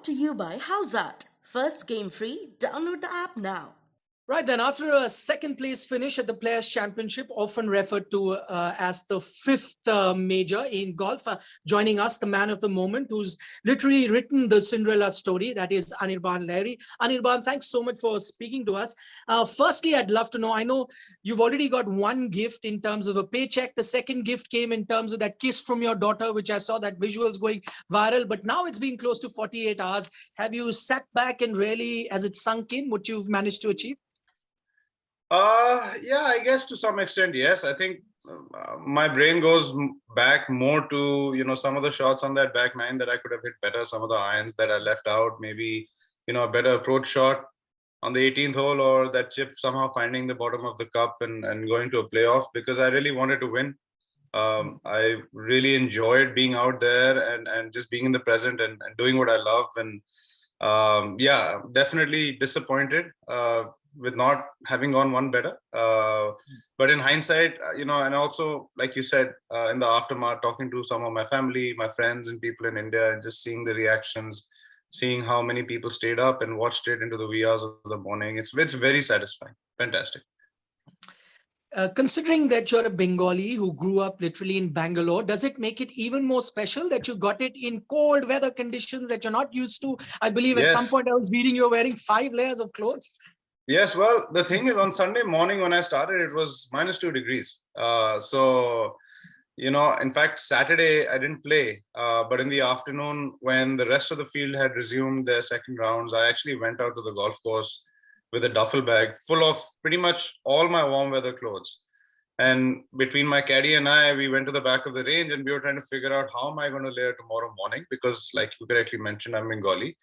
brought to you by How's That? First game free, download the app now. Right then, after a second place finish at the Players' Championship, often referred to as the fifth major in golf, joining us, the man of the moment, who's literally written the Cinderella story, that is Anirban Larry. Anirban, thanks so much for speaking to us. Firstly, I'd love to know, I know you've already got one gift in terms of a paycheck. The second gift came in terms of that kiss from your daughter, which I saw that visuals going viral, but now it's been close to 48 hours. Have you sat back and really, has it sunk in what you've managed to achieve? Yeah, I guess to some extent, yes. I think my brain goes back more to, some of the shots on that back nine that I could have hit better, some of the irons that I left out, maybe, a better approach shot on the 18th hole, or that chip somehow finding the bottom of the cup and going to a playoff, because I really wanted to win. I really enjoyed being out there and just being in the present and doing what I love. And yeah, definitely disappointed with not having gone one better. But in hindsight, and also, like you said, in the aftermath, talking to some of my family, my friends and people in India, and just seeing the reactions, seeing how many people stayed up and watched it into the wee hours of the morning. It's very satisfying. Fantastic. Considering that you're a Bengali who grew up literally in Bangalore, does it make it even more special that you got it in cold weather conditions that you're not used to? I believe at some point I was reading you're wearing 5 layers of clothes. Yes, well, the thing is, on Sunday morning when I started, it was -2 degrees. So, in fact, Saturday I didn't play. But in the afternoon, when the rest of the field had resumed their second rounds, I actually went out to the golf course with a duffel bag full of pretty much all my warm weather clothes. And between my caddy and I, we went to the back of the range and we were trying to figure out how am I going to layer tomorrow morning? Because like you correctly mentioned, I'm Bengali.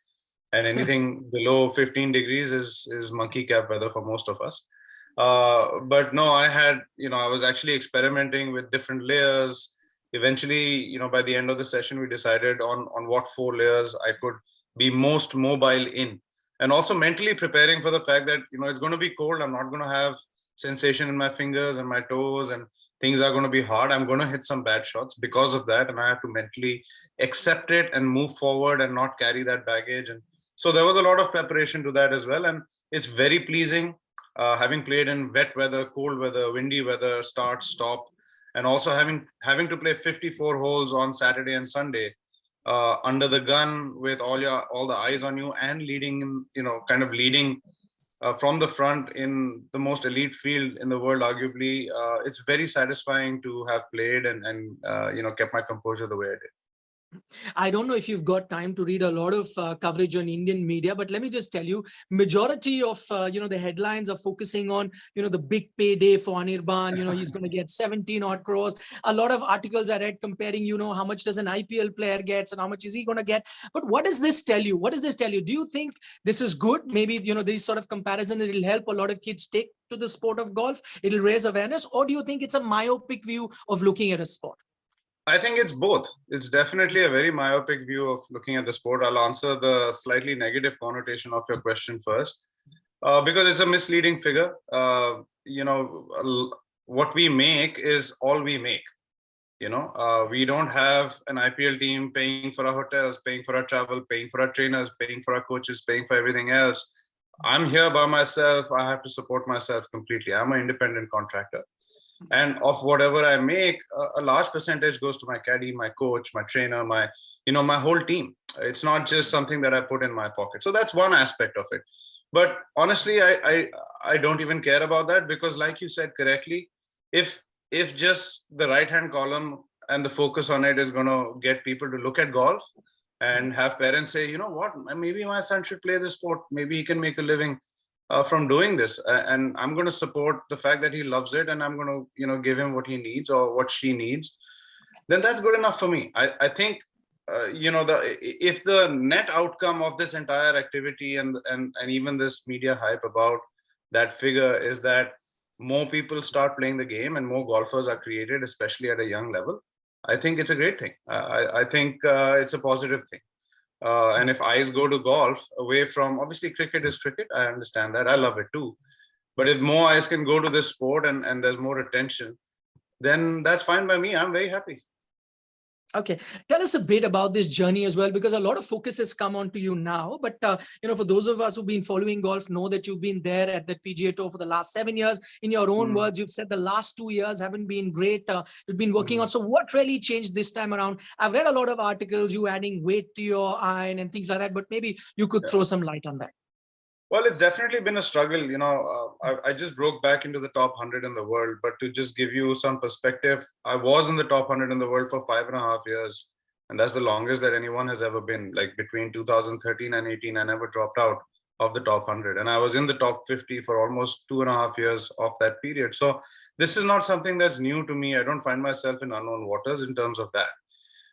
And anything below 15 degrees is monkey cap weather for most of us. But no, I was actually experimenting with different layers. Eventually, by the end of the session, we decided on what 4 layers I could be most mobile in. And also mentally preparing for the fact that, it's going to be cold. I'm not going to have sensation in my fingers and my toes, and things are going to be hard. I'm going to hit some bad shots because of that. And I have to mentally accept it and move forward and not carry that baggage. And so there was a lot of preparation to that as well. And it's very pleasing having played in wet weather, cold weather, windy weather, start, stop, and also having to play 54 holes on Saturday and Sunday under the gun with all the eyes on you and leading, kind of leading from the front in the most elite field in the world, arguably. It's very satisfying to have played and kept my composure the way I did. I don't know if you've got time to read a lot of coverage on Indian media, but let me just tell you, majority of, the headlines are focusing on, the big payday for Anirban. He's going to get 17 odd crores. A lot of articles I read comparing, how much does an IPL player gets and how much is he going to get. But what does this tell you? What does this tell you? Do you think this is good? Maybe, these sort of comparisons, it'll help a lot of kids take to the sport of golf. It'll raise awareness. Or do you think it's a myopic view of looking at a sport? I think it's both. It's definitely a very myopic view of looking at the sport. I'll answer the slightly negative connotation of your question first, because it's a misleading figure. What we make is all we make. We don't have an IPL team paying for our hotels, paying for our travel, paying for our trainers, paying for our coaches, paying for everything else. I'm here by myself. I have to support myself completely. I'm an independent contractor. And of whatever I make, a large percentage goes to my caddy, my coach, my trainer, my whole team. It's not just something that I put in my pocket. So that's one aspect of it. But honestly, I don't even care about that, because like you said correctly, if just the right-hand column and the focus on it is going to get people to look at golf and have parents say, you know what, maybe my son should play this sport. Maybe he can make a living from doing this, and I'm going to support the fact that he loves it, and I'm going to give him what he needs or what she needs, then that's good enough for me. I think if the net outcome of this entire activity and even this media hype about that figure is that more people start playing the game and more golfers are created, especially at a young level, I think it's a great thing. I think it's a positive thing. And if eyes go to golf away from, obviously cricket is cricket, I understand that, I love it too, but if more eyes can go to this sport and there's more attention, then that's fine by me. I'm very happy. Okay, tell us a bit about this journey as well, because a lot of focus has come onto you now. But for those of us who've been following golf, know that you've been there at the PGA Tour for the last 7 years. In your own words, you've said the last 2 years haven't been great. You've been working on. So, what really changed this time around? I've read a lot of articles, you adding weight to your iron and things like that. But maybe you could throw some light on that. Well, it's definitely been a struggle. I just broke back into the top 100 in the world. But to just give you some perspective, I was in the top 100 in the world for 5.5 years. And that's the longest that anyone has ever been. Like between 2013 and 18, I never dropped out of the top 100. And I was in the top 50 for almost 2.5 years of that period. So this is not something that's new to me. I don't find myself in unknown waters in terms of that.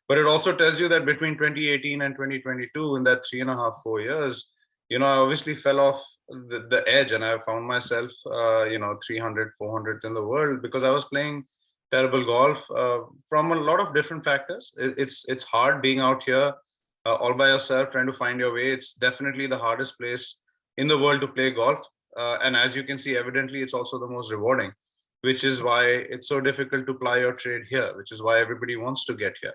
But it also tells you that between 2018 and 2022, in that 3.5, 4 years, I obviously fell off the edge, and I found myself, 300, 400th in the world because I was playing terrible golf from a lot of different factors. It's hard being out here all by yourself, trying to find your way. It's definitely the hardest place in the world to play golf. And as you can see, evidently, it's also the most rewarding, which is why it's so difficult to ply your trade here, which is why everybody wants to get here.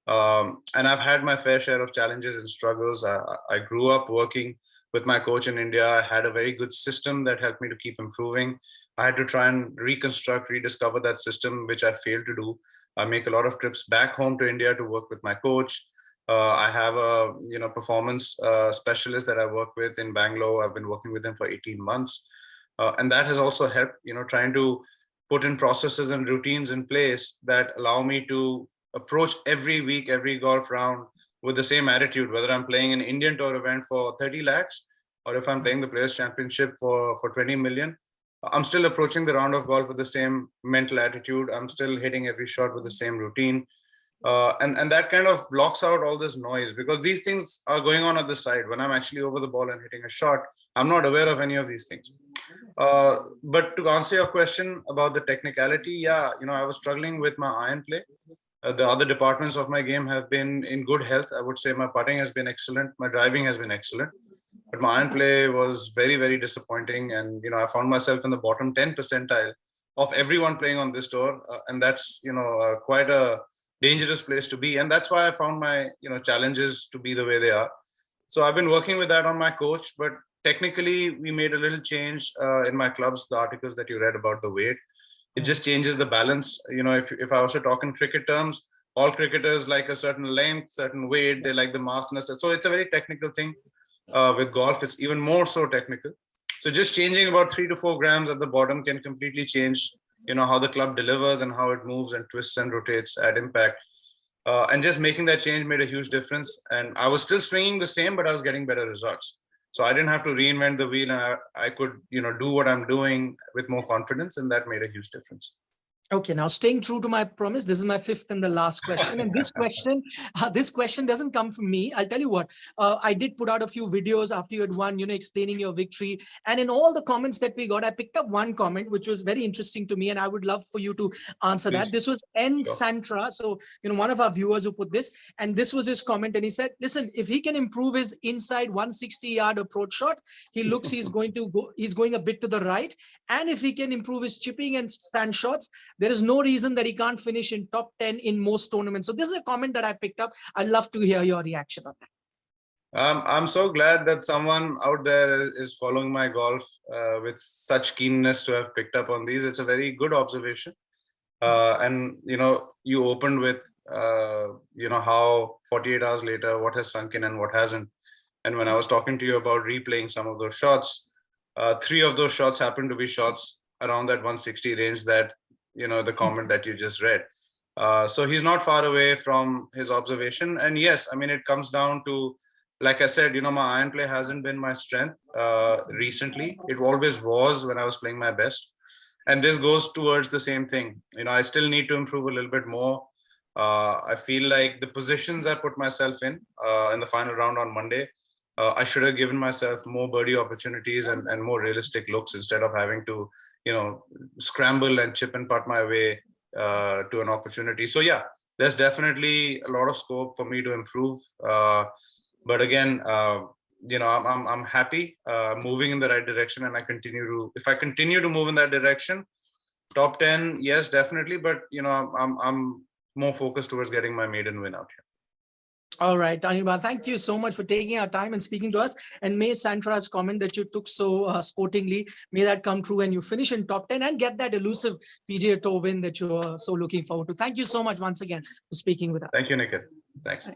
And I've had my fair share of challenges and struggles. I grew up working with my coach in India. I had a very good system that helped me to keep improving. I had to try and reconstruct, rediscover that system, which I failed to do. I make a lot of trips back home to India to work with my coach. I have a performance specialist that I work with in Bangalore. I've been working with him for 18 months. And that has also helped, trying to put in processes and routines in place that allow me to approach every week, every golf round with the same attitude, whether I'm playing an Indian tour event for 30 lakhs or if I'm playing the Players Championship for 20 million. I'm still approaching the round of golf with the same mental attitude. I'm still hitting every shot with the same routine. And that kind of blocks out all this noise, because these things are going on at the side. When I'm actually over the ball and hitting a shot, I'm not aware of any of these things. But to answer your question about the technicality, yeah, I was struggling with my iron play. The other departments of my game have been in good health. I would say my putting has been excellent. My driving has been excellent. But my iron play was very, very disappointing. And, I found myself in the bottom 10 percentile of everyone playing on this tour. And that's, quite a dangerous place to be. And that's why I found my, challenges to be the way they are. So I've been working with that on my coach. But technically, we made a little change in my clubs, the articles that you read about the weight. It just changes the balance. If I was to talk in cricket terms, all cricketers like a certain length, certain weight, they like the massness. So it's a very technical thing. With golf, it's even more so technical. So just changing about 3 to 4 grams at the bottom can completely change, how the club delivers and how it moves and twists and rotates at impact. And just making that change made a huge difference. And I was still swinging the same, but I was getting better results. So I didn't have to reinvent the wheel, and I could, do what I'm doing with more confidence, and that made a huge difference. Okay, now staying true to my promise, this is my fifth and the last question. And this question doesn't come from me. I'll tell you what, I did put out a few videos after you had won, explaining your victory. And in all the comments that we got, I picked up one comment, which was very interesting to me. And I would love for you to answer that. This was N. Sure. Santra. So, one of our viewers who put this, and this was his comment. And he said, listen, if he can improve his inside 160-yard approach shot, he's going a bit to the right. And if he can improve his chipping and stand shots, there is no reason that he can't finish in top 10 in most tournaments. So this is a comment that I picked up. I'd love to hear your reaction on that. I'm so glad that someone out there is following my golf with such keenness to have picked up on these. It's a very good observation. And, you opened with, how 48 hours later, what has sunk in and what hasn't. And when I was talking to you about replaying some of those shots, 3 of those shots happened to be shots around that 160 range that, the comment that you just read. So he's not far away from his observation. And yes, it comes down to, like I said, my iron play hasn't been my strength recently. It always was when I was playing my best. And this goes towards the same thing. I still need to improve a little bit more. I feel like the positions I put myself in the final round on Monday, I should have given myself more birdie opportunities and more realistic looks instead of having to, scramble and chip and putt my way to an opportunity. So yeah, there's definitely a lot of scope for me to improve. But again, I'm happy moving in the right direction, and if I continue to move in that direction, top 10, yes, definitely. But I'm more focused towards getting my maiden win out here. All right, Anirban, thank you so much for taking our time and speaking to us. And may Sandra's comment that you took so sportingly, may that come true and you finish in top 10 and get that elusive PGA Tour win that you're so looking forward to. Thank you so much once again for speaking with us. Thank you, Nikhil. Thanks.